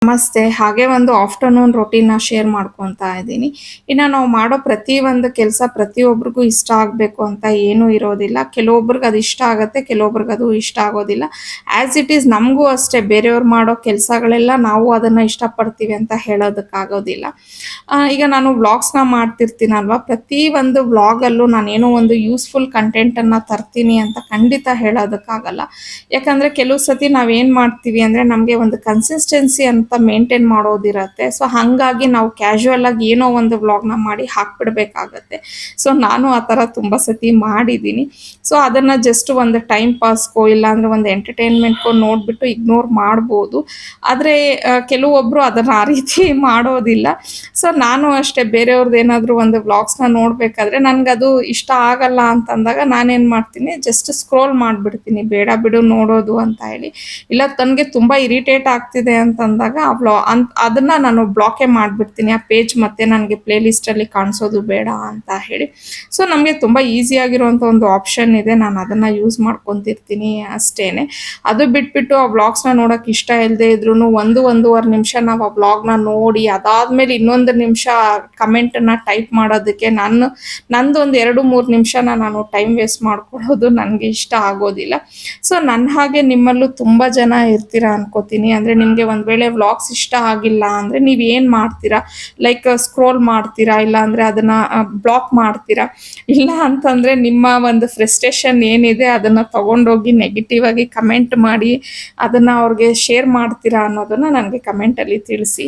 ನಮಸ್ತೆ. ಹಾಗೆ ಒಂದು ಆಫ್ಟರ್‌ನೂನ್ ರೊಟೀನ್‌ನ ಶೇರ್ ಮಾಡ್ಕೊತಾ ಇದ್ದೀನಿ. ಇನ್ನು ನಾವು ಮಾಡೋ ಪ್ರತಿ ಒಂದು ಕೆಲಸ ಪ್ರತಿಯೊಬ್ಬರಿಗೂ ಇಷ್ಟ ಆಗಬೇಕು ಅಂತ ಏನೂ ಇರೋದಿಲ್ಲ. ಕೆಲವೊಬ್ರಿಗೆ ಅದು ಇಷ್ಟ ಆಗುತ್ತೆ, ಕೆಲವೊಬ್ರಿಗೆ ಅದು ಇಷ್ಟ ಆಗೋದಿಲ್ಲ. ಆ್ಯಸ್ ಇಟ್ ಈಸ್ ನಮಗೂ ಅಷ್ಟೇ ಬೇರೆಯವ್ರು ಮಾಡೋ ಕೆಲಸಗಳೆಲ್ಲ ನಾವು ಅದನ್ನು ಇಷ್ಟಪಡ್ತೀವಿ ಅಂತ ಹೇಳೋದಕ್ಕಾಗೋದಿಲ್ಲ. ಈಗ ನಾನು ವ್ಲಾಗ್ಸ್‌ನ ಮಾಡ್ತಿರ್ತೀನಲ್ವಾ, ಪ್ರತಿ ಒಂದು ವ್ಲಾಗಲ್ಲೂ ನಾನೇನೋ ಒಂದು ಯೂಸ್‌ಫುಲ್ ಕಂಟೆಂಟನ್ನು ತರ್ತೀನಿ ಅಂತ ಖಂಡಿತ ಹೇಳೋದಕ್ಕಾಗಲ್ಲ. ಯಾಕಂದರೆ ಕೆಲವು ಸತಿ ನಾವೇನು ಮಾಡ್ತೀವಿ ಅಂದರೆ ನಮಗೆ ಒಂದು ಕನ್ಸಿಸ್ಟೆನ್ಸಿ ಅಂತ ಮೇಂಟೈನ್ ಮಾಡೋದಿರತ್ತೆ. ಸೊ ಹಾಗಾಗಿ ನಾವು ಕ್ಯಾಶುವಲ್ ಆಗಿ ಏನೋ ಒಂದು ವ್ಲಾಗ್ನ ಮಾಡಿ ಹಾಕ್ಬಿಡ್ಬೇಕಾಗತ್ತೆ. ಸೊ ನಾನು ಆ ಥರ ತುಂಬ ಸತಿ ಮಾಡಿದ್ದೀನಿ. ಸೊ ಅದನ್ನು ಜಸ್ಟ್ ಒಂದು ಟೈಮ್ ಪಾಸ್ಗೋ ಇಲ್ಲಾಂದರೆ ಒಂದು ಎಂಟರ್ಟೈನ್ಮೆಂಟ್ಗೋ ನೋಡಿಬಿಟ್ಟು ಇಗ್ನೋರ್ ಮಾಡ್ಬೋದು. ಆದರೆ ಕೆಲವೊಬ್ಬರು ಅದನ್ನು ಆ ರೀತಿ ಮಾಡೋದಿಲ್ಲ. ಸೊ ನಾನು ಅಷ್ಟೇ ಬೇರೆಯವ್ರದ್ದು ಏನಾದರೂ ಒಂದು ವ್ಲಾಗ್ಸ್ನ ನೋಡಬೇಕಾದ್ರೆ ನನಗದು ಇಷ್ಟ ಆಗಲ್ಲ ಅಂತಂದಾಗ ನಾನೇನು ಮಾಡ್ತೀನಿ, ಜಸ್ಟ್ ಸ್ಕ್ರೋಲ್ ಮಾಡಿಬಿಡ್ತೀನಿ, ಬೇಡ ಬಿಡು ನೋಡೋದು ಅಂತ ಹೇಳಿ. ಇಲ್ಲ ತನಗೆ ತುಂಬ ಇರಿಟೇಟ್ ಆಗ್ತಿದೆ ಅಂತಂದಾಗ ಅದನ್ನು ನಾನು ಬ್ಲಾಕೇ ಮಾಡಿಬಿಡ್ತೀನಿ. ಆ ಪೇಜ್ ಮತ್ತೆ ನನಗೆ ಪ್ಲೇ ಲಿಸ್ಟಲ್ಲಿ ಕಾಣಿಸೋದು ಬೇಡ ಅಂತ ಹೇಳಿ. ಸೊ ನಮಗೆ ತುಂಬ ಈಸಿಯಾಗಿರುವಂಥ ಒಂದು ಆಪ್ಷನ್ ಇದೆ, ನಾನು ಅದನ್ನು ಯೂಸ್ ಮಾಡ್ಕೊತಿರ್ತೀನಿ ಅಷ್ಟೇ. ಅದು ಬಿಟ್ಬಿಟ್ಟು ಆ ವ್ಲಾಗ್ಸ್ನ ನೋಡೋಕೆ ಇಷ್ಟ ಇಲ್ಲದೆ ಇದ್ರೂ 1-1.5 ನಿಮಿಷ ನಾವು ಆ ವ್ಲಾಗ್ನ ನೋಡಿ ಅದಾದಮೇಲೆ ಇನ್ನೊಂದು ನಿಮಿಷ ಕಮೆಂಟನ್ನು ಟೈಪ್ ಮಾಡೋದಕ್ಕೆ ನಂದು ಒಂದು 2-3 ನಿಮಿಷನ ನಾನು ಟೈಮ್ ವೇಸ್ಟ್ ಮಾಡ್ಕೊಳ್ಳೋದು ನನಗೆ ಇಷ್ಟ ಆಗೋದಿಲ್ಲ. ಸೊ ನನ್ನ ಹಾಗೆ ನಿಮ್ಮಲ್ಲೂ ತುಂಬ ಜನ ಇರ್ತೀರಾ ಅನ್ಕೋತೀನಿ. ಅಂದರೆ ನಿಮಗೆ ಒಂದು ವೇಳೆ ವ್ಲಾಗ್ಸ್ ಇಷ್ಟ ಆಗಿಲ್ಲ ಅಂದರೆ ನೀವು ಏನು ಮಾಡ್ತೀರಾ, ಲೈಕ್ ಸ್ಕ್ರೋಲ್ ಮಾಡ್ತೀರಾ, ಇಲ್ಲ ಅಂದರೆ ಅದನ್ನು ಬ್ಲಾಕ್ ಮಾಡ್ತೀರಾ, ಇಲ್ಲ ಅಂತಂದರೆ ನಿಮ್ಮ ಒಂದು ಫ್ರಸ್ಟ್ರೇಷನ್ ಏನಿದೆ ಅದನ್ನು ತೊಗೊಂಡೋಗಿ ನೆಗೆಟಿವ್ ಆಗಿ ಕಮೆಂಟ್ ಮಾಡಿ ಅದನ್ನು ಅವ್ರಿಗೆ ಶೇರ್ ಮಾಡ್ತೀರಾ ಅನ್ನೋದನ್ನು ನನಗೆ ಕಮೆಂಟಲ್ಲಿ ತಿಳಿಸಿ.